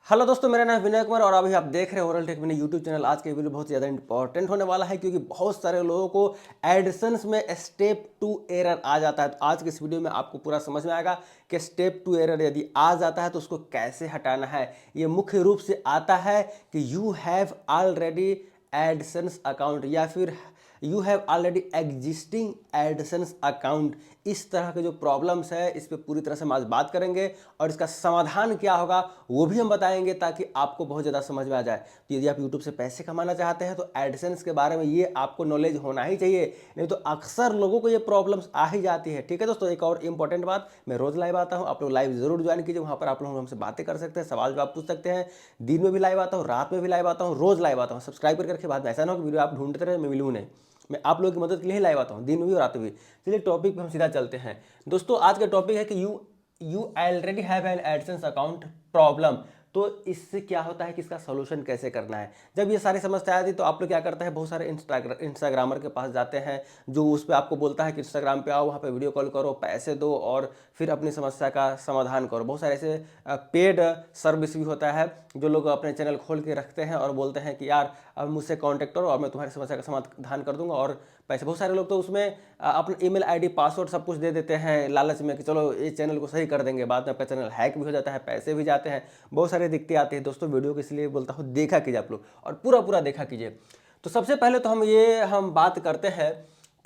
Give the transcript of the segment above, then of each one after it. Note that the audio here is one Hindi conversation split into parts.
हेलो दोस्तों, मेरा नाम है विनय कुमार और अभी आप देख रहे हैं ओरल टेक विनय यूट्यूब चैनल। आज के वीडियो बहुत ज़्यादा इंपॉर्टेंट होने वाला है क्योंकि बहुत सारे लोगों को एडिशंस में स्टेप 2 एरर आ जाता है। तो आज के इस वीडियो में आपको पूरा समझ में आएगा कि स्टेप 2 एरर यदि आ जाता है तो उसको कैसे हटाना है। ये मुख्य रूप से आता है कि you have already additions account या फिर you have already existing additions account. इस तरह के जो प्रॉब्लम्स है इस पर पूरी तरह से हम आज बात करेंगे और इसका समाधान क्या होगा वो भी हम बताएंगे ताकि आपको बहुत ज़्यादा समझ में आ जाए। तो यदि आप यूट्यूब से पैसे कमाना चाहते हैं तो एडिशंस के बारे में ये आपको नॉलेज होना ही चाहिए, नहीं तो अक्सर लोगों को ये प्रॉब्लम्स आ ही जाती है। ठीक है दोस्तों, एक और इंपॉर्टेंट बात, मैं रोज़ लाइव आता हूँ, आप लोग लाइव जरूर ज्वाइन कीजिए। वहाँ पर आप लोग हमसे बातें कर सकते हैं, सवाल जवाब पूछ सकते हैं। दिन में भी लाइव आता हूँ, रात में भी लाइव आता हूँ, रोज़ लाइव आता हूँ। सब्सक्राइब करके रखिए, बाद में ऐसा ना हो कि वीडियो आप ढूंढते रहे मैं मिलूँ नहीं। मैं आप लोगों की मदद के लिए ही लाइव आता हूँ, दिन में भी और रात में भी। चलिए टॉपिक पे हम सीधा चलते हैं दोस्तों। आज का टॉपिक है कि you already have an AdSense account problem. तो इससे क्या होता है कि इसका सोल्यूशन कैसे करना है। जब ये सारी समस्या आती है तो आप लोग क्या करते हैं, बहुत सारे इंस्टाग्रामर के पास जाते हैं जो उस पर आपको बोलता है कि इंस्टाग्राम पे आओ, वहाँ पे वीडियो कॉल करो, पैसे दो और फिर अपनी समस्या का समाधान करो। बहुत सारे ऐसे पेड सर्विस भी होता है जो लोग अपने चैनल खोल के रखते हैं और बोलते हैं कि यार अब मुझसे कांटेक्ट करो और मैं तुम्हारी समस्या का समाधान कर दूंगा और पैसे। बहुत सारे लोग तो उसमें अपना ईमेल आईडी पासवर्ड सब कुछ दे देते हैं लालच में कि चलो इस चैनल को सही कर देंगे। बाद में आपका चैनल हैक भी हो जाता है, पैसे भी जाते हैं, बहुत सारी दिक्कतें आती हैं। दोस्तों वीडियो को इसलिए बोलता हूँ देखा कीजिए आप लोग और पूरा पूरा देखा कीजिए। तो सबसे पहले तो हम बात करते हैं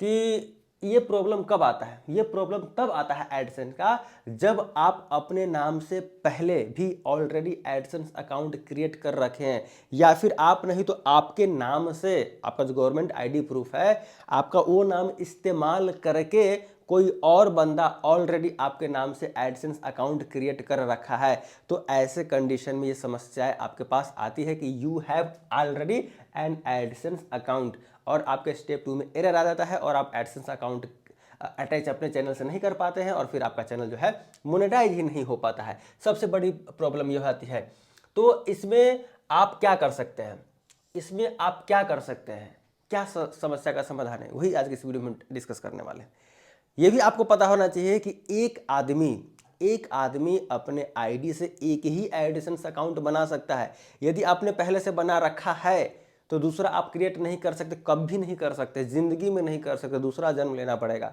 कि ये प्रॉब्लम कब आता है। ये प्रॉब्लम तब आता है एडसेंस का जब आप अपने नाम से पहले भी ऑलरेडी एडसेंस अकाउंट क्रिएट कर रखे हैं, या फिर आप नहीं तो आपके नाम से आपका जो गवर्नमेंट आईडी प्रूफ है आपका वो नाम इस्तेमाल करके कोई और बंदा ऑलरेडी आपके नाम से एडसेंस अकाउंट क्रिएट कर रखा है। तो ऐसे कंडीशन में ये समस्याएं आपके पास आती है कि you have already N AdSense account और आपके स्टेप 2 में एरर आ जाता है और आप एडसेंस अकाउंट अटैच अपने चैनल से नहीं कर पाते हैं और फिर आपका चैनल जो है मोनेटाइज ही नहीं हो पाता है। सबसे बड़ी प्रॉब्लम यह आती है। तो इसमें आप क्या कर सकते हैं, इसमें आप क्या कर सकते हैं, क्या समस्या का समाधान है, वही आज की इस वीडियो में डिस्कस करने वाले हैं। यह भी आपको पता होना चाहिए कि एक आदमी अपने आईडी से एक ही एडिशंस अकाउंट बना सकता है। यदि आपने पहले से बना रखा है तो दूसरा आप क्रिएट नहीं कर सकते, कभी नहीं कर सकते, जिंदगी में नहीं कर सकते, दूसरा जन्म लेना पड़ेगा।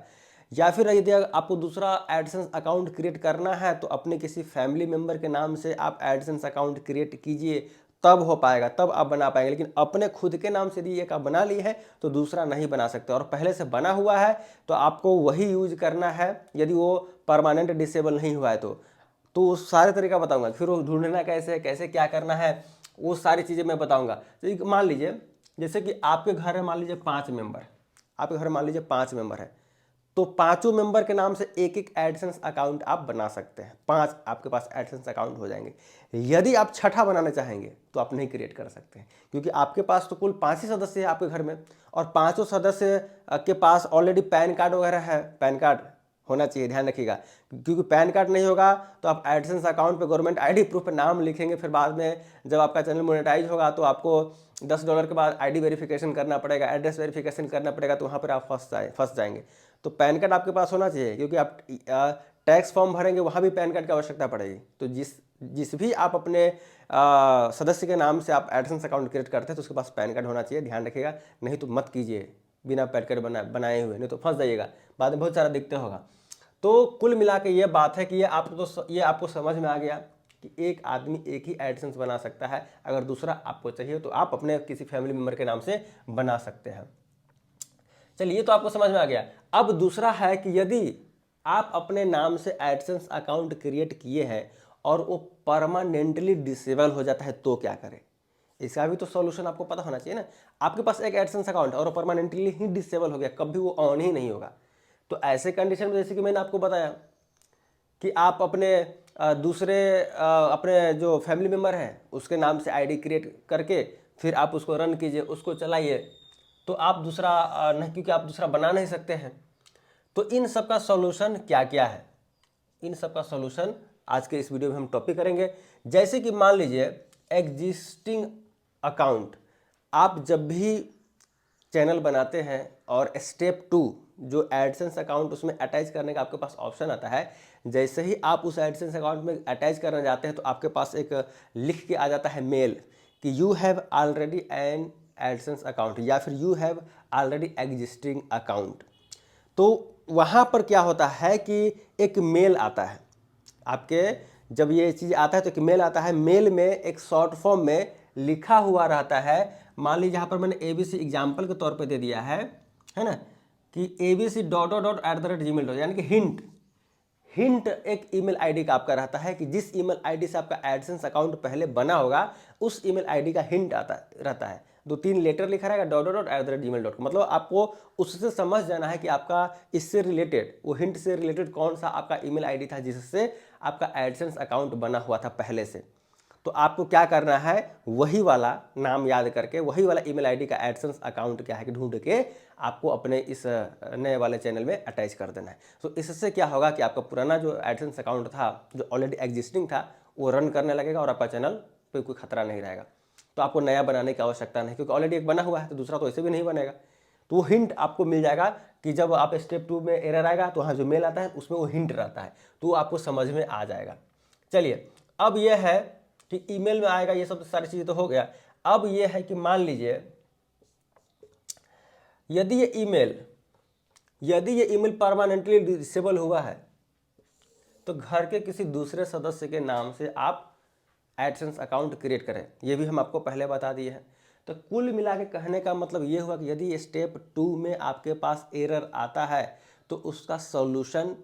या फिर यदि आपको दूसरा एडसेंस अकाउंट क्रिएट करना है तो अपने किसी फैमिली मेंबर के नाम से आप एडसेंस अकाउंट क्रिएट कीजिए, तब हो पाएगा, तब आप बना पाएंगे। लेकिन अपने खुद के नाम से यदि एक आप बना लिए है तो दूसरा नहीं बना सकते। और पहले से बना हुआ है तो आपको वही यूज करना है यदि वो परमानेंट डिसेबल नहीं हुआ है तो सारे तरीका बताऊंगा। फिर वो ढूंढना कैसे है, कैसे क्या करना है, वो सारी चीज़ें मैं बताऊंगा। तो मान लीजिए जैसे कि आपके घर में मान लीजिए 5 मेंबर, आपके घर में मान लीजिए 5 मेंबर है तो पांचों मेंबर के नाम से एक एक एडसेंस अकाउंट आप बना सकते हैं। 5 आपके पास एडसेंस अकाउंट हो जाएंगे। यदि आप छठा बनाना चाहेंगे तो आप नहीं क्रिएट कर सकते हैं क्योंकि आपके पास तो कुल 5 ही सदस्य है आपके घर में और पांचों सदस्य के पास ऑलरेडी पैन कार्ड वगैरह है। पैन कार्ड होना चाहिए, ध्यान रखिएगा, क्योंकि पैन कार्ड नहीं होगा तो आप एडसेंस अकाउंट पे गवर्नमेंट आईडी प्रूफ पे नाम लिखेंगे, फिर बाद में जब आपका चैनल मोनेटाइज होगा तो आपको $10 के बाद आईडी वेरिफिकेशन करना पड़ेगा, एड्रेस वेरिफिकेशन करना पड़ेगा, तो वहाँ पर आप फंस जाएंगे। तो पैन कार्ड आपके पास होना चाहिए क्योंकि आप टैक्स फॉर्म भरेंगे वहाँ भी पैन कार्ड की आवश्यकता पड़ेगी। तो जिस भी आप अपने सदस्य के नाम से आप एडसेंस अकाउंट क्रिएट करते हैं तो उसके पास पैन कार्ड होना चाहिए, ध्यान रखिएगा। नहीं तो मत कीजिए बिना पैन कार्ड बनाए हुए, नहीं तो फंस जाइएगा, बाद में बहुत सारा दिक्कत होगा। तो कुल मिला के ये बात है कि ये आपको समझ में आ गया कि एक आदमी एक ही एडसेंस बना सकता है। अगर दूसरा आपको चाहिए तो आप अपने किसी फैमिली मेम्बर के नाम से बना सकते हैं। चलिए ये तो आपको समझ में आ गया। अब दूसरा है कि यदि आप अपने नाम से एडसेंस अकाउंट क्रिएट किए हैं और वो परमानेंटली डिसेबल हो जाता है तो क्या करें। इसका भी तो सॉल्यूशन आपको पता होना चाहिए ना। आपके पास एक एडसेंस अकाउंट और परमानेंटली ही डिसेबल हो गया, कभी वो ऑन ही नहीं होगा। तो ऐसे कंडीशन में जैसे कि मैंने आपको बताया कि आप अपने अपने जो फैमिली मेम्बर हैं उसके नाम से आईडी क्रिएट करके फिर आप उसको रन कीजिए, उसको चलाइए, तो आप दूसरा नहीं, क्योंकि आप दूसरा बना नहीं सकते हैं। तो इन सब का सॉल्यूशन क्या क्या है, इन सब का सॉल्यूशन आज के इस वीडियो में हम टॉपिक करेंगे। जैसे कि मान लीजिए एग्जिस्टिंग अकाउंट, आप जब भी चैनल बनाते हैं और स्टेप 2 जो एडसेंस अकाउंट उसमें अटैच करने का आपके पास ऑप्शन आता है, जैसे ही आप उस एडसेंस अकाउंट में अटैच करना जाते हैं तो आपके पास एक लिख के आ जाता है मेल कि you have already N AdSense account या फिर you have already existing account. तो वहाँ पर क्या होता है कि एक मेल आता है आपके, जब ये चीज़ आता है तो एक मेल आता है। मेल में एक शॉर्ट फॉर्म में लिखा हुआ रहता है, मान लीजिए यहाँ पर मैंने ABC एग्जाम्पल के तौर पे दे दिया है ना, कि abc.@gmail.com, यानी कि हिंट एक ईमेल आईडी का आपका रहता है कि जिस ईमेल आईडी से आपका एडसेंस अकाउंट पहले बना होगा उस ईमेल आईडी का हिंट आता रहता है। 2-3 लेटर लिखा रहेगा .gmail.com, मतलब आपको उससे समझ जाना है कि आपका इससे रिलेटेड, वो हिंट से रिलेटेड कौन सा आपका ईमेल आईडी था जिससे आपका एडसेंस अकाउंट बना हुआ था पहले से। तो आपको क्या करना है, वही वाला नाम याद करके वही वाला ईमेल आईडी का एडसेंस अकाउंट क्या है कि ढूंढ के आपको अपने इस नए वाले चैनल में अटैच कर देना है। तो इससे क्या होगा कि आपका पुराना जो एडसेंस अकाउंट था जो ऑलरेडी एग्जिस्टिंग था वो रन करने लगेगा और आपका चैनल पे कोई खतरा नहीं रहेगा। तो आपको नया बनाने की आवश्यकता नहीं, क्योंकि ऑलरेडी एक बना हुआ है तो दूसरा तो ऐसे भी नहीं बनेगा। तो वो हिंट आपको मिल जाएगा कि जब आप स्टेप 2 में एरर आएगा तो वहाँ जो मेल आता है उसमें वो हिंट रहता है, तो वो आपको समझ में आ जाएगा। चलिए, अब यह है कि ईमेल में आएगा, ये सब सारी चीज़ें तो हो गया। अब ये है कि मान लीजिए यदि ये ईमेल परमानेंटली डिसेबल हुआ है तो घर के किसी दूसरे सदस्य के नाम से आप एडसेंस अकाउंट क्रिएट करें, ये भी हम आपको पहले बता दिए हैं। तो कुल मिला के कहने का मतलब ये हुआ कि यदि स्टेप 2 में आपके पास एरर आता है तो उसका सॉल्यूशन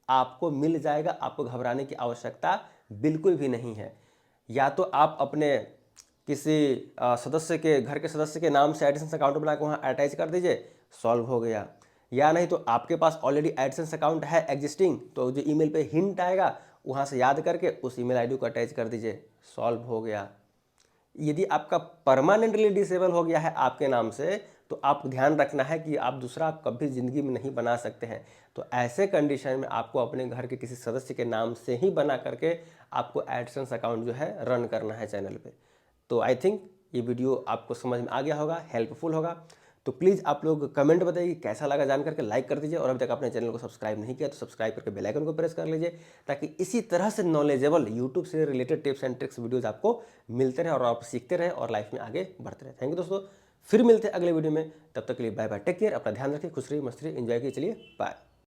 आपको मिल जाएगा, आपको घबराने की आवश्यकता बिल्कुल भी नहीं है। या तो आप अपने किसी सदस्य के, घर के सदस्य के नाम से एडसेंस अकाउंट बना के वहाँ अटैच कर दीजिए, सॉल्व हो गया। या नहीं तो आपके पास ऑलरेडी एडसेंस अकाउंट है एग्जिस्टिंग, तो जो ईमेल पे हिंट आएगा वहाँ से याद करके उस ईमेल आईडी को अटैच कर दीजिए, सॉल्व हो गया। यदि आपका परमानेंटली डिसेबल हो गया है आपके नाम से तो आप ध्यान रखना है कि आप दूसरा कभी ज़िंदगी में नहीं बना सकते हैं। तो ऐसे कंडीशन में आपको अपने घर के किसी सदस्य के नाम से ही बना करके आपको एडसेंस अकाउंट जो है रन करना है चैनल पे। तो आई थिंक ये वीडियो आपको समझ में आ गया होगा, हेल्पफुल होगा। तो प्लीज़ आप लोग कमेंट बताइए कैसा लगा, जान करके लाइक कर दीजिए, और अभी तक अपने चैनल को सब्सक्राइब नहीं किया तो सब्सक्राइब करके बेल आइकन को प्रेस कर लीजिए, ताकि इसी तरह से नॉलेजेबल यूट्यूब से related tips and tricks videos आपको मिलते रहे और आप सीखते रहे और लाइफ में आगे बढ़ते रहे। थैंक यू दोस्तों, फिर मिलते हैं अगले वीडियो में, तब तक के लिए बाय बाय, टेक केयर, अपना ध्यान रखिए, खुश रहिए, मस्त रहिए, एंजॉय कीजिए, चलिए बाय।